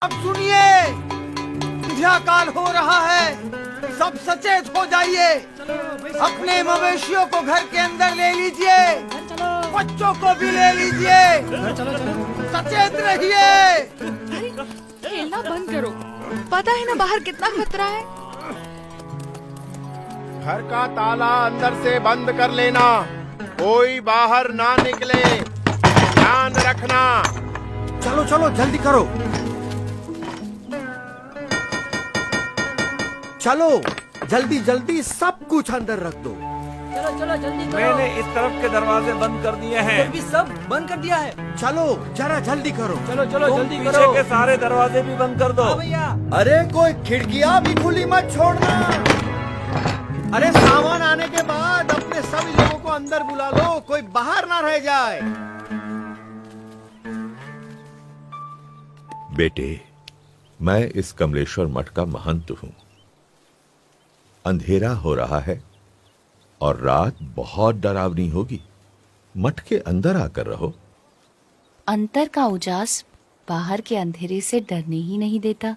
अब सुनिए, संध्या काल हो रहा है, सब सचेत हो जाइए। अपने मवेशियों को घर के अंदर ले लीजिए, बच्चों को भी ले लीजिए, सचेत रहिए। खेलना बंद करो, पता है ना बाहर कितना खतरा है। घर का ताला अंदर से बंद कर लेना, कोई बाहर ना निकले, ध्यान रखना। चलो चलो जल्दी करो, चलो जल्दी जल्दी सब कुछ अंदर रख दो। चलो चलो जल्दी करो। मैंने इस तरफ के दरवाजे बंद कर दिए हैं। इधर भी सब बंद कर दिया है। चलो जरा जल्दी करो। चलो चलो तुम जल्दी पीछे करो। के सारे दरवाजे भी बंद कर दो। हाँ भैया। अरे कोई खिड़कियां भी खुली मत छोड़ना। अरे सामान आने के बाद अपने सभी लोगों को अंदर बुला लो, कोई बाहर ना रह जाए। बेटे, मैं इस कमलेश्वर मठ का महंत हूं। अंधेरा हो रहा है और रात बहुत डरावनी होगी। मठ के अंदर आकर रहो। अंतर का उजास बाहर के अंधेरे से डरने ही नहीं देता।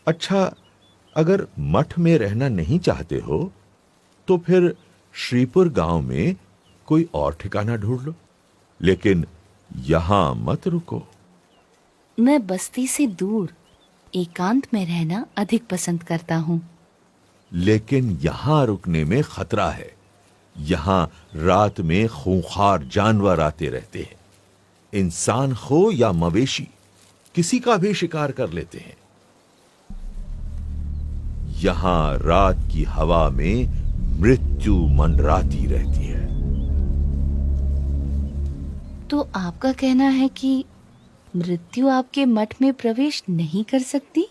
अच्छा, अगर मठ में रहना नहीं चाहते हो तो फिर श्रीपुर गांव में कोई और ठिकाना ढूंढ लो, लेकिन यहां मत रुको। मैं बस्ती से दूर एकांत में रहना अधिक पसंद करता हूँ। लेकिन यहां रुकने में खतरा है। यहां रात में खूंखार जानवर आते रहते हैं। इंसान हो या मवेशी, किसी का भी शिकार कर लेते हैं। यहां रात की हवा में मृत्यु मंडराती रहती है। तो आपका कहना है कि मृत्यु आपके मठ में प्रवेश नहीं कर सकती?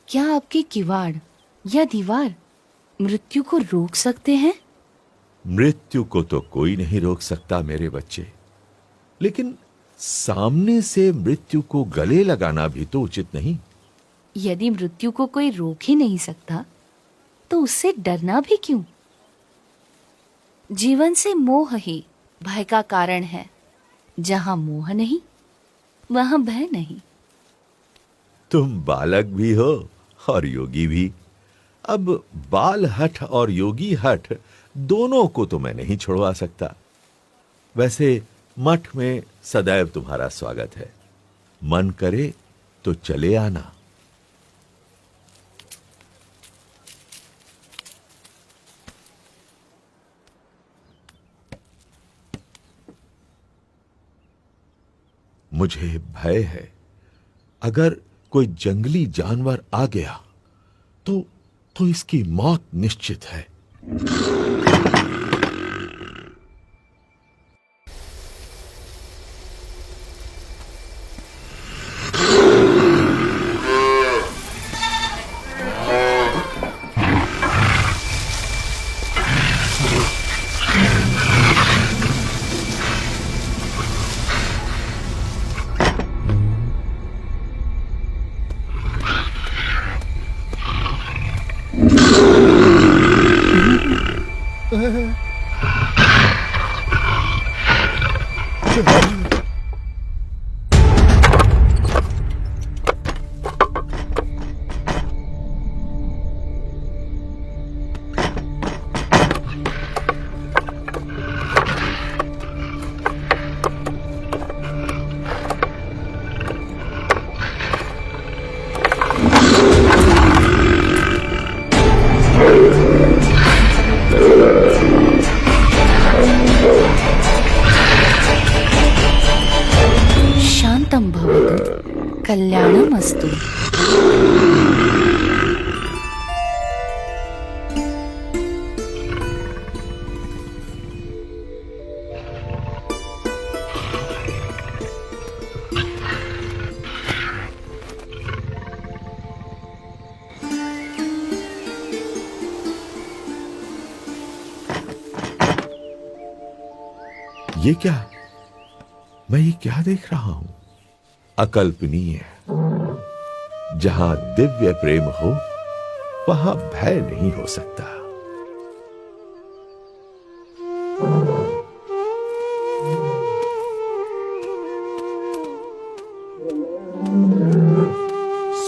क्या आपके किवाड़ या दीवार मृत्यु को रोक सकते हैं? मृत्यु को तो कोई नहीं रोक सकता मेरे बच्चे, लेकिन सामने से मृत्यु को गले लगाना भी तो उचित नहीं। यदि मृत्यु को कोई रोक ही नहीं सकता तो उससे डरना भी क्यों? जीवन से मोह ही भय का कारण है। जहां मोह नहीं वहां भय नहीं। तुम बालक भी हो और योगी भी। अब बाल हठ और योगी हठ दोनों को तो मैं नहीं छोड़वा सकता। वैसे मठ में सदैव तुम्हारा स्वागत है। मन करे तो चले आना। मुझे भय है, अगर कोई जंगली जानवर आ गया तो इसकी मौत निश्चित है। शांतं भवतु, कल्याणमस्तु। ये क्या? मैं ये क्या देख रहा हूं? अकल्पनीय। जहां दिव्य प्रेम हो वहां भय नहीं हो सकता।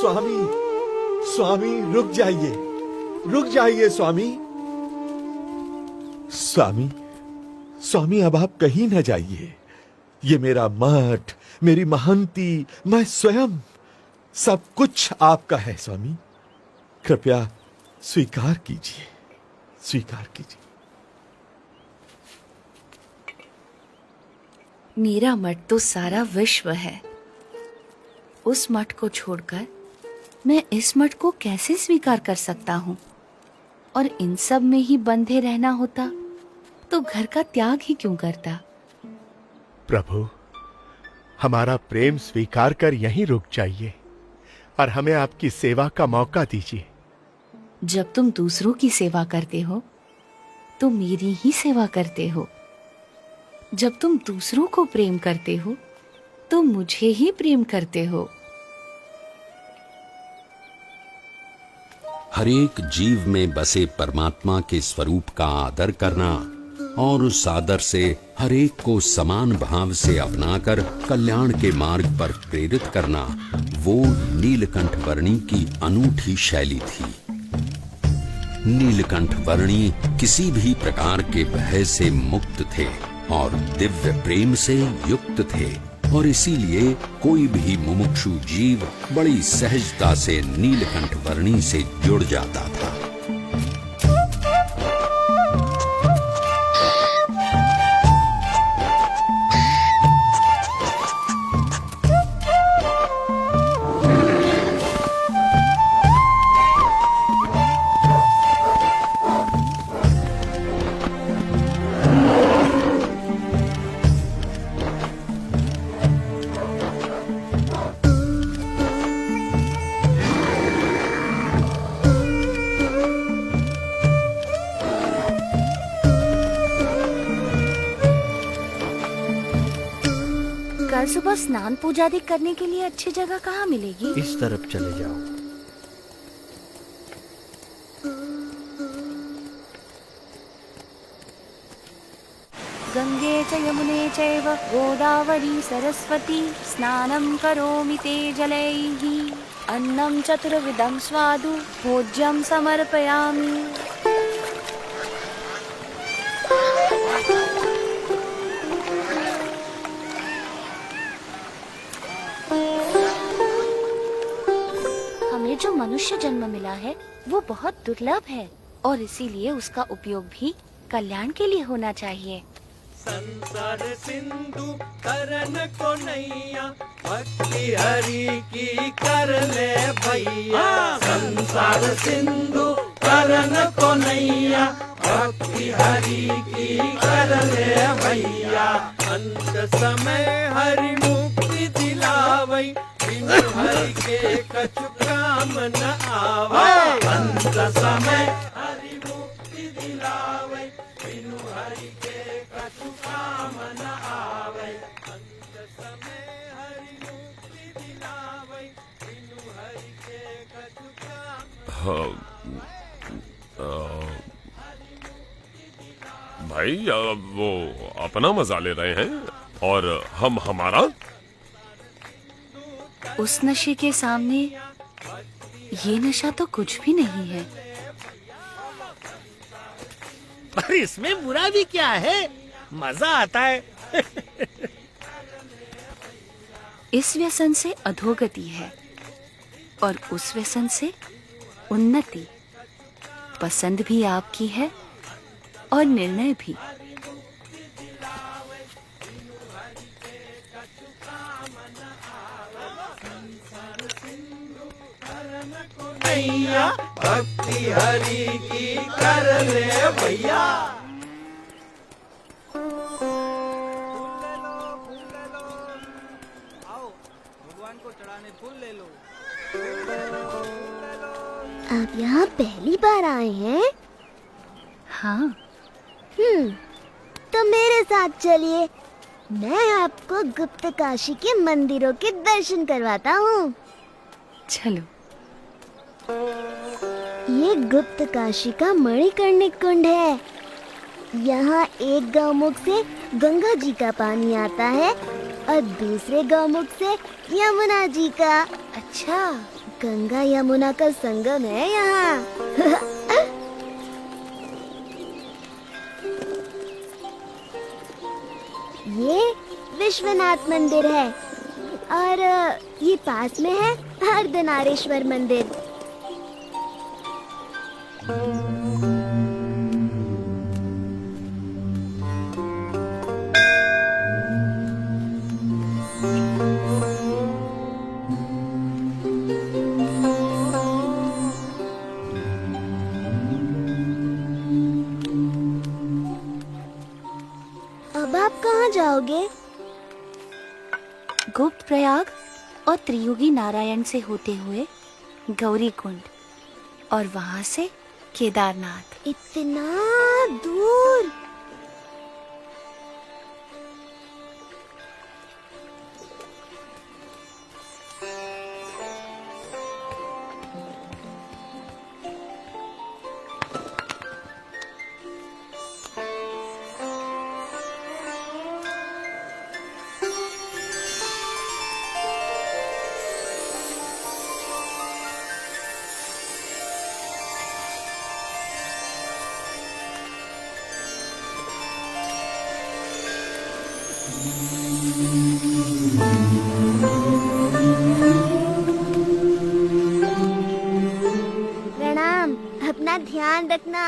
स्वामी, स्वामी रुक जाइए, रुक जाइए स्वामी। स्वामी, स्वामी अब आप कहीं न जाइए। ये मेरा मठ, मेरी महंती, मैं स्वयं, सब कुछ आपका है स्वामी। कृपया स्वीकार कीजिए, स्वीकार कीजिए। मेरा मठ तो सारा विश्व है। उस मठ को छोड़कर मैं इस मठ को कैसे स्वीकार कर सकता हूँ? और इन सब में ही बंधे रहना होता तो घर का त्याग ही क्यों करता? प्रभु, हमारा प्रेम स्वीकार कर यहीं रुक जाइए और हमें आपकी सेवा का मौका दीजिए। जब तुम दूसरों की सेवा करते हो तो मेरी ही सेवा करते हो। जब तुम दूसरों को प्रेम करते हो तो मुझे ही प्रेम करते हो। हर एक जीव में बसे परमात्मा के स्वरूप का आदर करना और उस आदर से हर एक को समान भाव से अपनाकर कल्याण के मार्ग पर प्रेरित करना, वो नीलकंठ वर्णी की अनूठी शैली थी। नीलकंठ वर्णी किसी भी प्रकार के भय से मुक्त थे और दिव्य प्रेम से युक्त थे, और इसीलिए कोई भी मुमुक्षु जीव बड़ी सहजता से नीलकंठ वर्णी से जुड़ जाता था। कल सुबह स्नान पूजा आदि करने के लिए अच्छी जगह कहाँ मिलेगी? इस तरफ चले जाओ। गंगे च यमुने चैव गोदावरी सरस्वती स्नानं करोमि ते जलैः। अन्नं चतुर्विधं स्वादु भोज्यं समर्पयामि। हमें जो मनुष्य जन्म मिला है वो बहुत दुर्लभ है और इसीलिए उसका उपयोग भी कल्याण के लिए होना चाहिए। संसार सिंधु तरन को नैया, भक्ति हरि की कर ले भैया। संसार सिंधु तरन को नैया, भक्ति हरि की कर ले भैया। अंत समय हरि मुक्ति दिलावै, बिनु हरि के कछु काम न आवे। अंत समय हरि मुक्ति दिलावै, बिनु हरि के कछु काम न आवे। अंत समय हरि मुक्ति दिलावै, बिनु हरि के कछु काम। भाई वो अपना मजा ले रहे हैं और हम हमारा। उस नशे के सामने ये नशा तो कुछ भी नहीं है। पर इसमें बुरा भी क्या है, मजा आता है। इस व्यसन से अधोगति है और उस व्यसन से उन्नति। पसंद भी आपकी है और निर्णय भी। भक्ति हरि की कर ले भैया। आओ भगवान को चढ़ाने फूल ले लो। आप यहाँ पहली बार आए हैं? हाँ। तो मेरे साथ चलिए, मैं आपको गुप्त काशी के मंदिरों के दर्शन करवाता हूँ। चलो। ये गुप्त काशी का मणिकर्णिक कुंड है। यहाँ एक गौमुख से गंगा जी का पानी आता है और दूसरे गौमुख से यमुना जी का। अच्छा, गंगा यमुना का संगम है यहाँ। ये विश्वनाथ मंदिर है और ये पास में है अर्धनारीश्वर मंदिर। अब आप कहाँ जाओगे? गुप्त प्रयाग और त्रियुगी नारायण से होते हुए गौरी कुंड और वहां से केदारनाथ। इतना दूर? प्रणाम, अपना ध्यान रखना।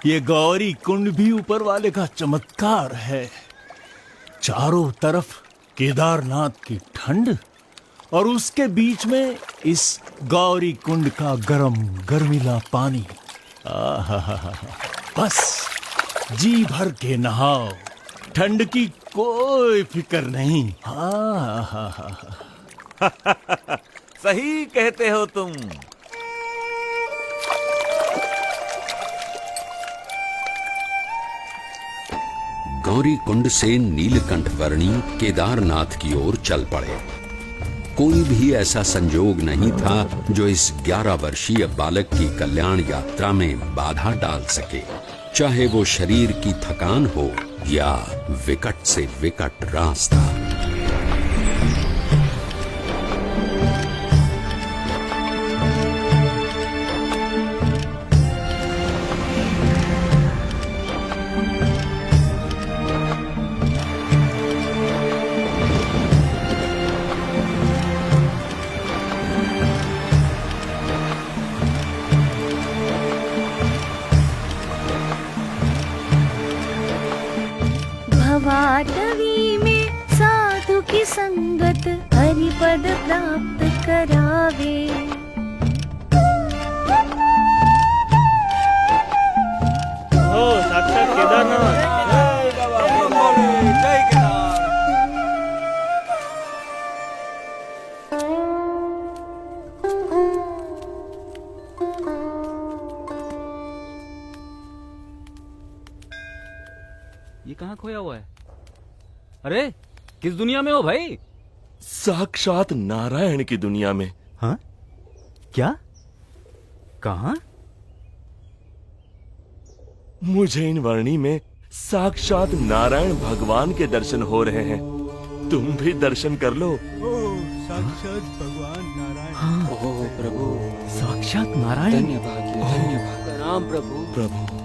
ये गौरी कुंड भी ऊपर वाले का चमत्कार है। चारों तरफ केदारनाथ की ठंड और उसके बीच में इस गौरी कुंड का गर्मीला पानी। बस जी भर के नहाओ, ठंड की कोई फिक्र नहीं। सही कहते हो तुम। गौरी कुंड से नीलकंठ वर्णी केदारनाथ की ओर चल पड़े। कोई भी ऐसा संजोग नहीं था जो इस 11 वर्षीय बालक की कल्याण यात्रा में बाधा डाल सके, चाहे वो शरीर की थकान हो या विकट से विकट रास्ता। भवाटवी में साधु की संगत हरिपद प्राप्त करावे। ओ साक्षात केदारनाथ। जय केदार। ये कहाँ खोया हुआ है? अरे किस दुनिया में हो भाई? साक्षात नारायण की दुनिया में। हाँ? क्या? कहाँ? मुझे इन वर्णी में साक्षात नारायण भगवान के दर्शन हो रहे हैं। तुम भी दर्शन कर लो। साक्षात भगवान नारायण। हाँ। ओ प्रभु, साक्षात नारायण। धन्यवाद, धन्यवाद। प्रणाम प्रभु। प्रभु